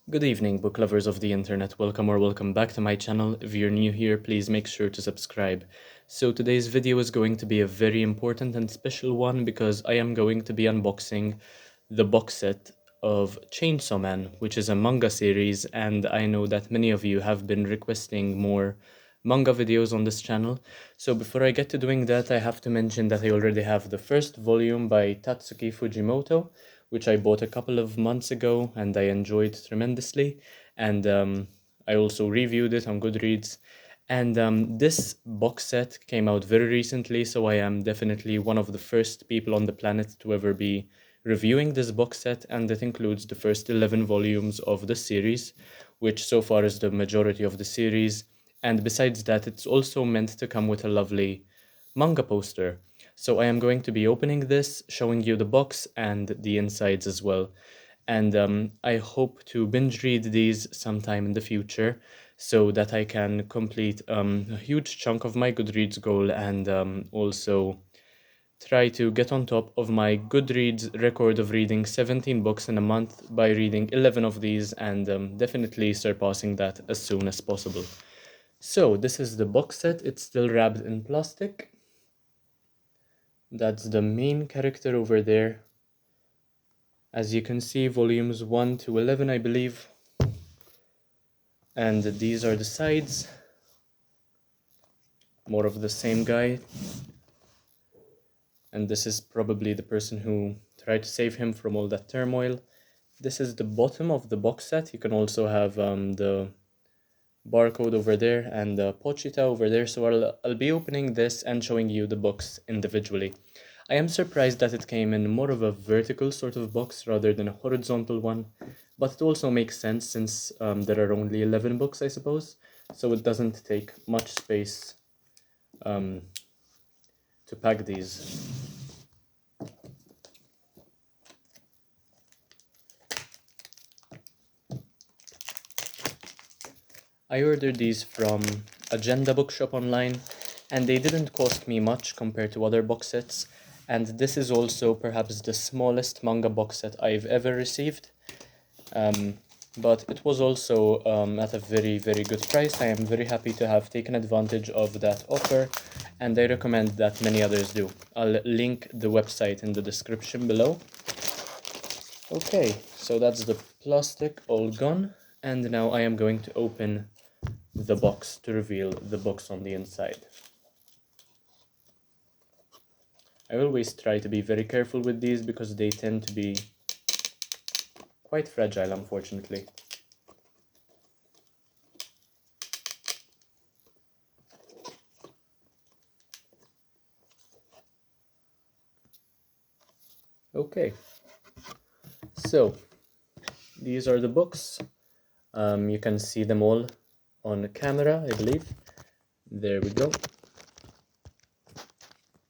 Good evening, book lovers of the internet. Welcome back to my channel. If you're new here, please make sure to subscribe. So today's video is going to be a very important and special one because I am going to be unboxing the box set of Chainsaw Man, which is a manga series, and I know that many of you have been requesting more manga videos on this channel. So before I get to doing that, I have to mention that I already have the first volume by Tatsuki Fujimoto, which I bought a couple of months ago and I enjoyed tremendously. And I also reviewed it on Goodreads. And this box set came out very recently, so I am definitely one of the first people on the planet to ever be reviewing this box set, and it includes the first 11 volumes of the series, which so far is the majority of the series. And besides that, it's also meant to come with a lovely manga poster. So I am going to be opening this, showing you the box and the insides as well. And I hope to binge read these sometime in the future so that I can complete a huge chunk of my Goodreads goal and also try to get on top of my Goodreads record of reading 17 books in a month by reading 11 of these and definitely surpassing that as soon as possible. So this is the box set. It's still wrapped in plastic. That's the main character over there. As you can see, volumes 1 to 11, I believe. And these are the sides. More of the same guy. And this is probably the person who tried to save him from all that turmoil. This is the bottom of the box set. You can also have the barcode over there and the Pochita over there. So I'll be opening this and showing you the books individually. I am surprised that it came in more of a vertical sort of box rather than a horizontal one, but it also makes sense since there are only 11 books, I suppose, so it doesn't take much space to pack these. I ordered these from Agenda Bookshop online, and they didn't cost me much compared to other box sets, and this is also perhaps the smallest manga box set I've ever received. But it was also at a very, very good price. I am very happy to have taken advantage of that offer, and I recommend that many others do. I'll link the website in the description below. Okay, so that's the plastic all gone, and now I am going to open the box to reveal the books on the inside. I always try to be very careful with these because they tend to be quite fragile, unfortunately. Okay, so these are the books. You can see them all on camera, I believe. There we go.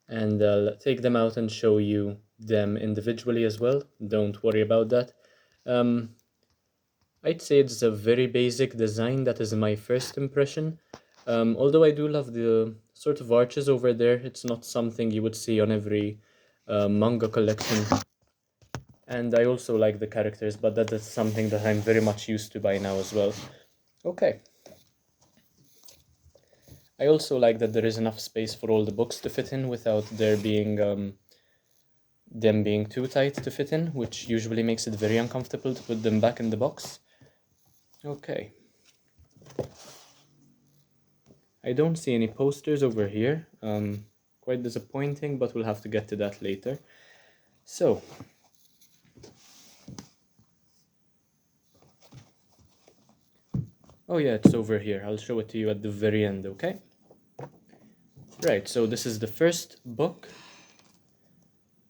And I'll take them out and show you them individually as well. Don't worry about that. I'd say it's a very basic design. That is my first impression. Although I do love the sort of arches over there, it's not something you would see on every manga collection. And I also like the characters, but that is something that I'm very much used to by now as well. Okay. I also like that there is enough space for all the books to fit in without there being them being too tight to fit in, which usually makes it very uncomfortable to put them back in the box. Okay. I don't see any posters over here. Quite disappointing, but we'll have to get to that later. So, oh yeah, it's over here. I'll show it to you at the very end, okay? Right, so this is the first book,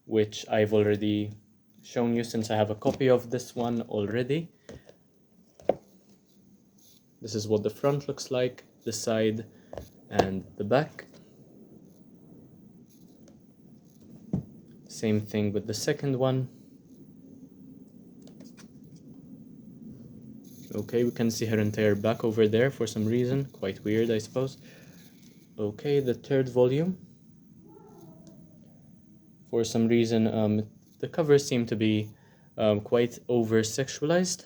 which I've already shown you since I have a copy of this one already. This is what the front looks like, the side, and the back. Same thing with the second one. Okay, we can see her entire back over there for some reason. Quite weird, I suppose. Okay, the third volume. For some reason, the covers seem to be quite over-sexualized.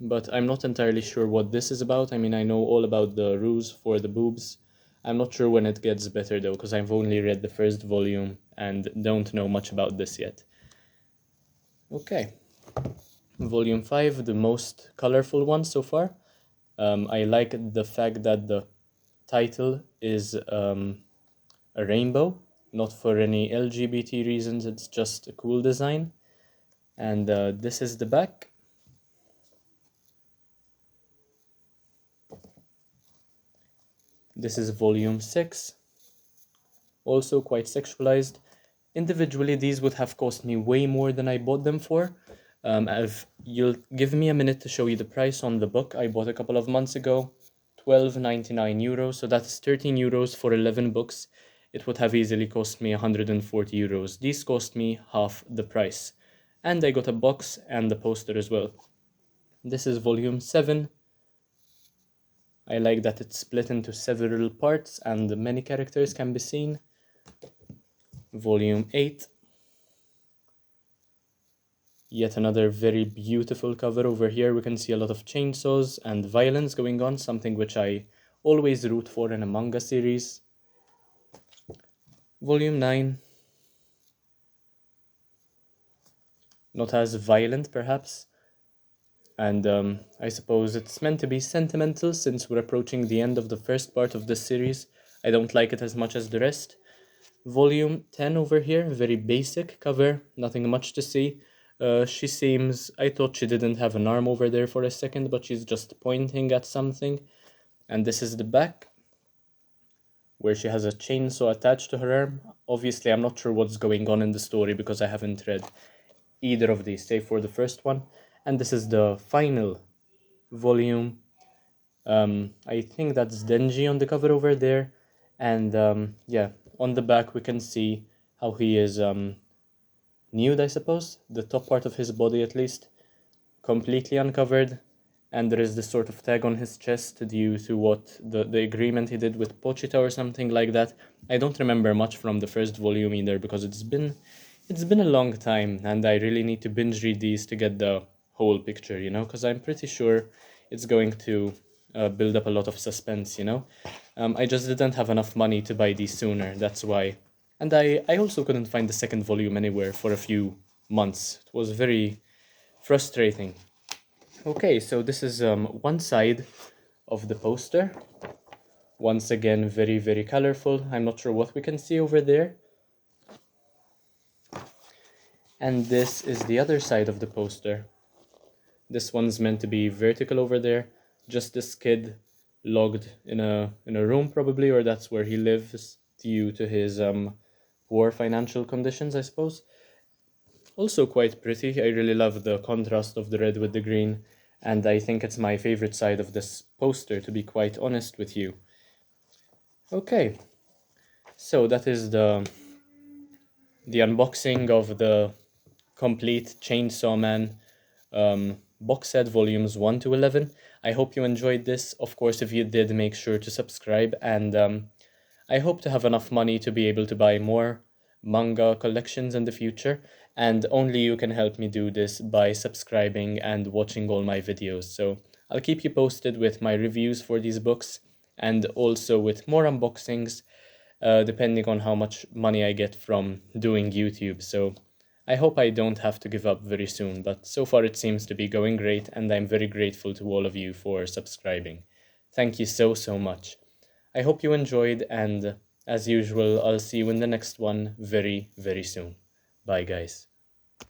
but I'm not entirely sure what this is about. I mean, I know all about the ruse for the boobs. I'm not sure when it gets better though, because I've only read the first volume and don't know much about this yet. Okay, volume 5, the most colorful one so far. I like the fact that the title is a rainbow, not for any LGBT reasons, it's just a cool design. And this is the back. This is volume 6, also quite sexualized. Individually, these would have cost me way more than I bought them for. If you'll give me a minute to show you the price on the book I bought a couple of months ago, 12.99 euros, so that's 13 euros for 11 books. It would have easily cost me 140 euros. These cost me half the price. And I got a box and the poster as well. This is volume 7. I like that it's split into several parts and many characters can be seen. Volume 8. Yet another very beautiful cover. Over here we can see a lot of chainsaws and violence going on, something which I always root for in a manga series. Volume 9. Not as violent perhaps, and I suppose it's meant to be sentimental since we're approaching the end of the first part of this series. I don't like it as much as the rest. Volume 10 over here, very basic cover, nothing much to see. She seems, I thought she didn't have an arm over there for a second, but she's just pointing at something. And this is the back, where she has a chainsaw attached to her arm. Obviously, I'm not sure what's going on in the story because I haven't read either of these, save for the first one. And this is the final volume. I think that's Denji on the cover over there. And yeah, on the back we can see how he is nude, I suppose, the top part of his body at least, completely uncovered, and there is this sort of tag on his chest due to what the agreement he did with Pochita or something like that. I don't remember much from the first volume either because it's been a long time and I really need to binge read these to get the whole picture, you know, because I'm pretty sure it's going to build up a lot of suspense, you know. I just didn't have enough money to buy these sooner, that's why. And I also couldn't find the second volume anywhere for a few months. It was very frustrating. Okay, so this is one side of the poster. Once again, very, very colorful. I'm not sure what we can see over there. And this is the other side of the poster. This one's meant to be vertical over there. Just this kid locked in a room probably, or that's where he lives due to his poor financial conditions, I suppose. Also quite pretty. I really love the contrast of the red with the green, and I think it's my favorite side of this poster, to be quite honest with you. Okay, so that is the unboxing of the complete Chainsaw Man box set volumes 1 to 11. I hope you enjoyed this. Of course, if you did, make sure to subscribe, and I hope to have enough money to be able to buy more manga collections in the future, and only you can help me do this by subscribing and watching all my videos. So I'll keep you posted with my reviews for these books and also with more unboxings, depending on how much money I get from doing YouTube. So I hope I don't have to give up very soon, but so far it seems to be going great, and I'm very grateful to all of you for subscribing. Thank you so, so much. I hope you enjoyed, and as usual, I'll see you in the next one very, very soon. Bye, guys.